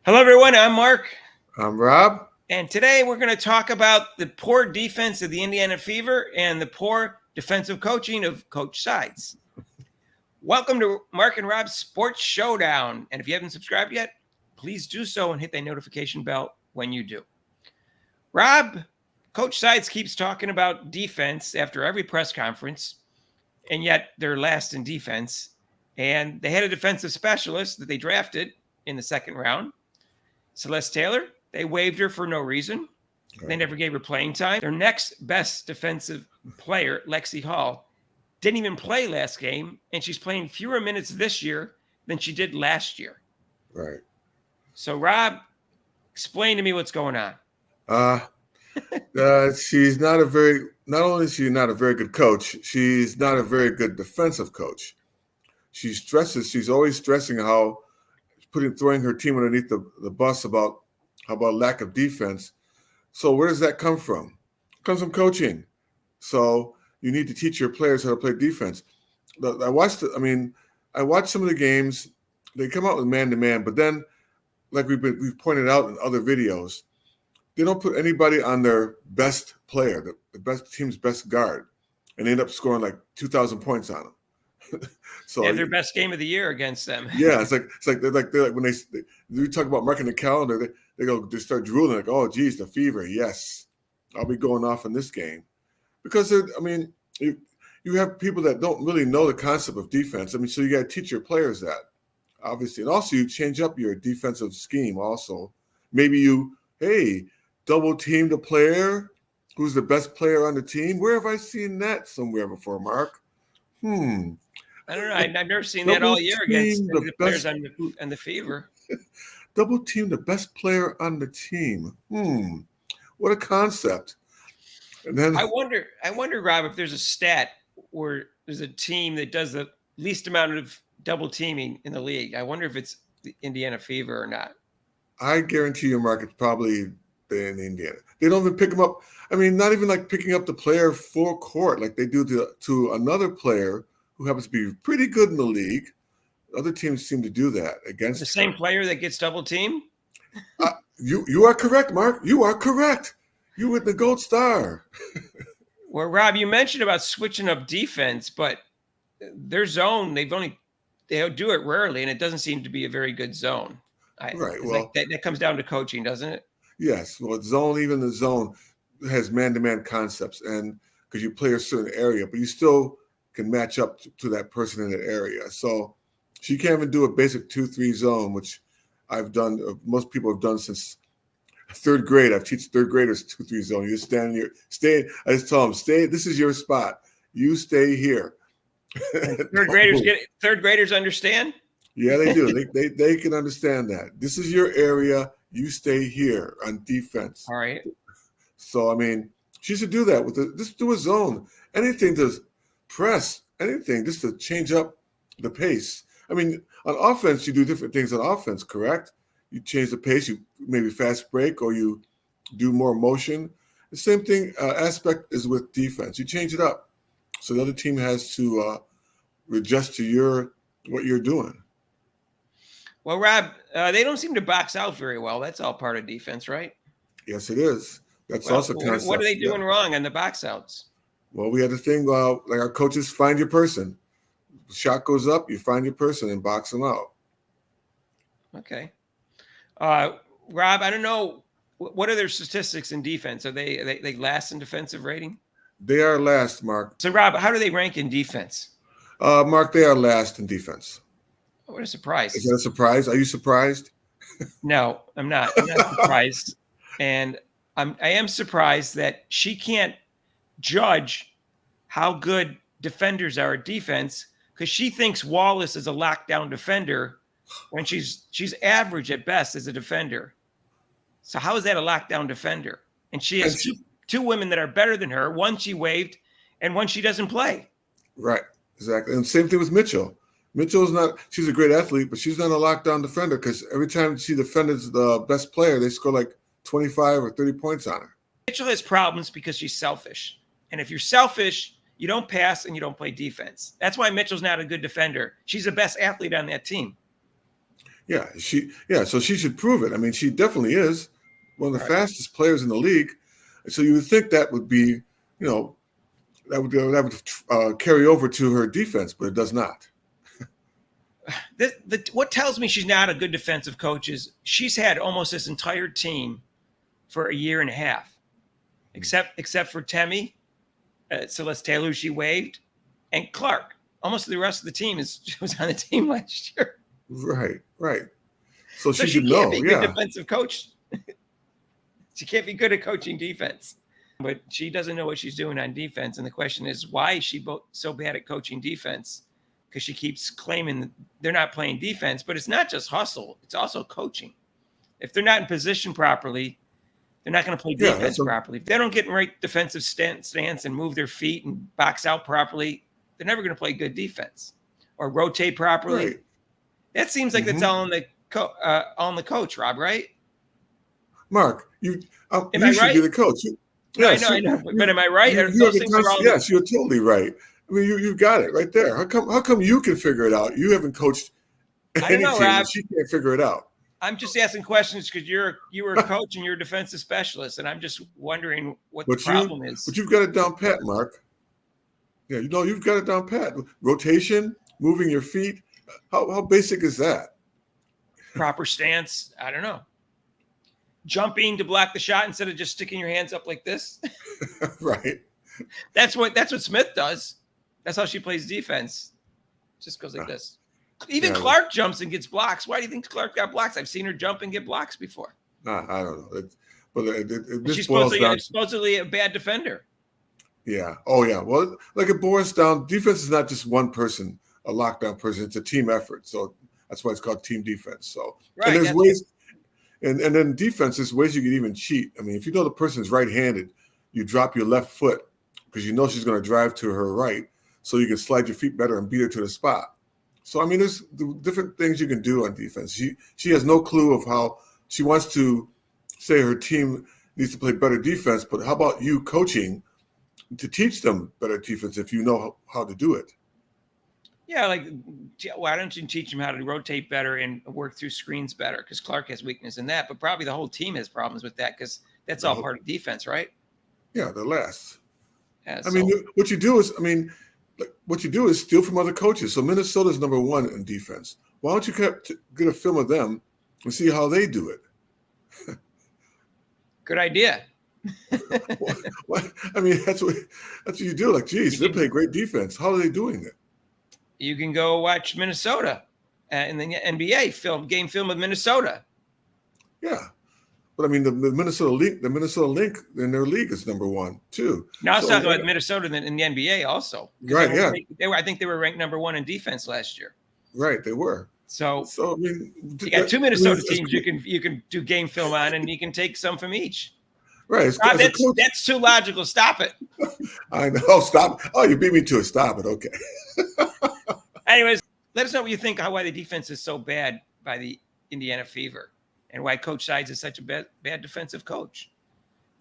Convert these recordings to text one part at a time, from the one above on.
Hello, everyone. I'm Mark. I'm Rob. And today we're going to talk about the poor defense of the Indiana Fever and the poor defensive coaching of Coach Sides. Welcome to Mark and Rob's Sports Showdown. And if you haven't subscribed yet, please do so and hit that notification bell when you do. Rob, Coach Sides keeps talking about defense after every press conference, and yet they're last in defense. And they had a defensive specialist that they drafted in the second round, Celeste Taylor. They waived her for no reason. They never gave her playing time. Their next best defensive player, Lexi Hall, didn't even play last game, and she's playing fewer minutes this year than she did last year. Right. So, Rob, explain to me what's going on. She's not only is she not a very good coach, she's not a very good defensive coach. She's always stressing how throwing her team underneath the bus about lack of defense. So where does that come from? It comes from coaching. So you need to teach your players how to play defense. I watched some of the games. They come out with man-to-man, but then, like we've pointed out in other videos, they don't put anybody on their best player, the team's best guard, and they end up scoring like 2,000 points on them. So they have their best game of the year against them. Yeah, it's like when we talk about marking the calendar, they start drooling like, oh geez, the Fever, yes, I'll be going off in this game, because you have people that don't really know the concept of defense. So you got to teach your players that, obviously, and also you change up your defensive scheme. Also, maybe you double team the player who's the best player on the team. Where have I seen that somewhere before, Mark? I don't know. I've never seen that all year against the players on the Fever. Double team the best player on the team. What a concept. And then I wonder, Rob, if there's a stat where there's a team that does the least amount of double teaming in the league. I wonder if it's the Indiana Fever or not. I guarantee you, Mark, it's probably in Indiana. They don't even pick them up. Not even like picking up the player full court like they do to another player who happens to be pretty good in the league. Other teams seem to do that against the same player that gets double teamed. You are correct, Mark. You are correct. You with the gold star. Well, Rob, you mentioned about switching up defense, but their zone, they do it rarely, and it doesn't seem to be a very good zone. Right. Well, that comes down to coaching, doesn't it? Yes. Well, even the zone has man-to-man concepts, and because you play a certain area, but you still can match up to that person in that area. So she can't even do a basic 2-3 zone, which I've done. Most people have done since third grade. I've taught third graders 2-3 zone. You just stand here, stay. I just tell them, stay. This is your spot. You stay here. Third graders understand. Yeah, they do. they can understand that. This is your area. You stay here on defense. All right. So she should do that just do a zone. Anything to press, anything just to change up the pace. On offense, you do different things on offense, correct? You change the pace, you maybe fast break, or you do more motion. The same thing aspect is with defense. You change it up. So the other team has to adjust to what you're doing. Well, Rob, they don't seem to box out very well. That's all part of defense, right? Yes, it is. That's also concept. What are they doing wrong on the box outs? Well, we had the thing like our coaches find your person. Shot goes up, you find your person and box them out. Okay. Rob, I don't know. What are their statistics in defense? Are they last in defensive rating? They are last, Mark. So, Rob, how do they rank in defense? Mark, they are last in defense. What a surprise. Is that a surprise? Are you surprised? No, I'm not. I'm not surprised. And I am surprised that she can't judge how good defenders are at defense because she thinks Wallace is a lockdown defender when she's average at best as a defender. So how is that a lockdown defender? And she has two women that are better than her. One she waived and one she doesn't play. Right, exactly. And same thing with Mitchell. She's a great athlete, but she's not a lockdown defender because every time she defends the best player, they score like 25 or 30 points on her. Mitchell has problems because she's selfish. And if you're selfish, you don't pass and you don't play defense. That's why Mitchell's not a good defender. She's the best athlete on that team. So she should prove it. I mean, she definitely is one of the Right. fastest players in the league. So you would think that would be, that would carry over to her defense, but it does not. What tells me she's not a good defensive coach is she's had almost this entire team for a year and a half, except for Temmie, Celeste Taylor, she waived, and Clark. Almost the rest of the team was on the team last year. Right. So So she she should can't know. be a good defensive coach. She can't be good at coaching defense. But she doesn't know what she's doing on defense. And the question is, why is she so bad at coaching defense? Because she keeps claiming they're not playing defense, but it's not just hustle. It's also coaching. If they're not in position properly, they're not going to play defense properly. If they don't get in right defensive stance and move their feet and box out properly, they're never going to play good defense or rotate properly. Right. That seems like that's all on the coach, Rob, right? Mark, you should right? Be the coach. Yes, I know. But am I right? Yes, you're totally right. I mean, you got it right there. How come you can figure it out? You haven't coached any team, and she can't figure it out. I'm just asking questions because you were a coach and you're a defensive specialist, and I'm just wondering what the problem is. But you've got it down pat, Mark. Yeah, you've got it down pat. Rotation, moving your feet. How basic is that? Proper stance. I don't know. Jumping to block the shot instead of just sticking your hands up like this. Right. That's what Smith does. That's how she plays defense. Just goes like this. Even Clark jumps and gets blocks. Why do you think Clark got blocks? I've seen her jump and get blocks before. I don't know. She's supposedly a bad defender. Yeah. Oh, yeah. Well, like it boils down. Defense is not just one person, a lockdown person. It's a team effort. So that's why it's called team defense. So and there's ways. And then defense, there's ways you can even cheat. I mean, if you know the person's right-handed, you drop your left foot because you know she's going to drive to her right, so you can slide your feet better and beat her to the spot. So, I mean, there's different things you can do on defense. She has no clue of how she wants to say her team needs to play better defense, but how about you coaching to teach them better defense if you know how to do it? Yeah, like, why don't you teach them how to rotate better and work through screens better? Because Clark has weakness in that, but probably the whole team has problems with that because that's all part of defense, right? Yeah, they're last. Yeah, I mean, what you do is steal from other coaches. So Minnesota's number one in defense. Why don't you get a film of them and see how they do it? Good idea. What? I mean, that's what you do. Like, geez, they play great defense. How are they doing it? You can go watch Minnesota in the NBA game film of Minnesota. Yeah, but I mean the Minnesota Link in their league is number one too. Now I was talking about Minnesota in the NBA also. Right. I think they were ranked number one in defense last year. Right, they were. So I mean, you got two Minnesota teams you can do game film on, and you can take some from each. Right. Rob, that's too logical. Stop it. I know. Stop. Oh, you beat me to it. Stop it. Okay. Anyways, let us know what you think why the defense is so bad by the Indiana Fever and why Coach Sides is such a bad defensive coach.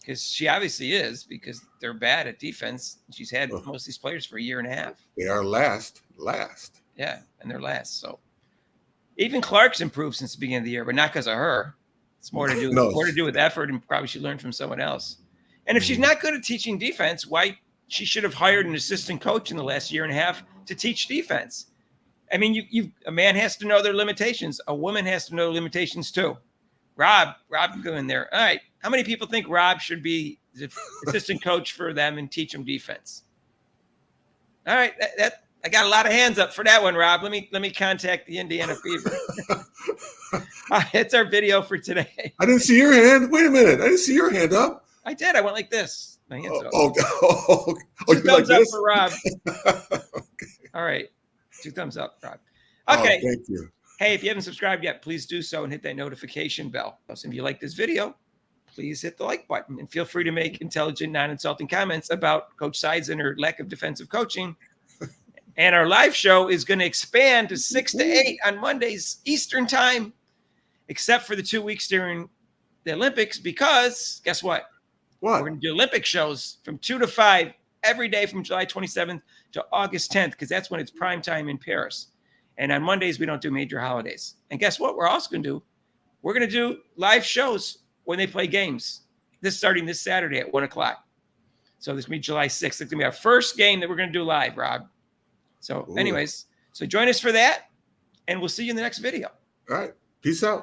Because she obviously is, because they're bad at defense. She's had most of these players for a year and a half. They are last. Yeah, and they're last. So even Clark's improved since the beginning of the year, but not because of her. It's more to do with effort, and probably she learned from someone else. And if she's not good at teaching defense, why she should have hired an assistant coach in the last year and a half to teach defense. I mean, a man has to know their limitations. A woman has to know limitations too. Rob, go in there. All right. How many people think Rob should be the assistant coach for them and teach them defense? All right. I got a lot of hands up for that one, Rob. Let me contact the Indiana Fever. It's our video for today. I didn't see your hand. Wait a minute. I didn't see your hand up. I did. I went like this. My hands up. Two thumbs up for Rob. Okay. All right. 2 thumbs up, Rob. Okay. Thank you. Hey, if you haven't subscribed yet, please do so and hit that notification bell. So if you like this video, please hit the like button and feel free to make intelligent, non-insulting comments about Coach Sides and her lack of defensive coaching. And our live show is going to expand to 6 to 8 on Mondays Eastern time, except for the 2 weeks during the Olympics, because guess what? We're going to do Olympic shows from 2 to 5 every day from July 27th to August 10th, because that's when it's prime time in Paris. And on Mondays, we don't do major holidays. And guess what? We're also going to do, we're going to do live shows when they play games. This starting this Saturday at 1 o'clock. So this will be July 6th. It's going to be our first game that we're going to do live, Rob. So anyways, so join us for that, and we'll see you in the next video. All right. Peace out.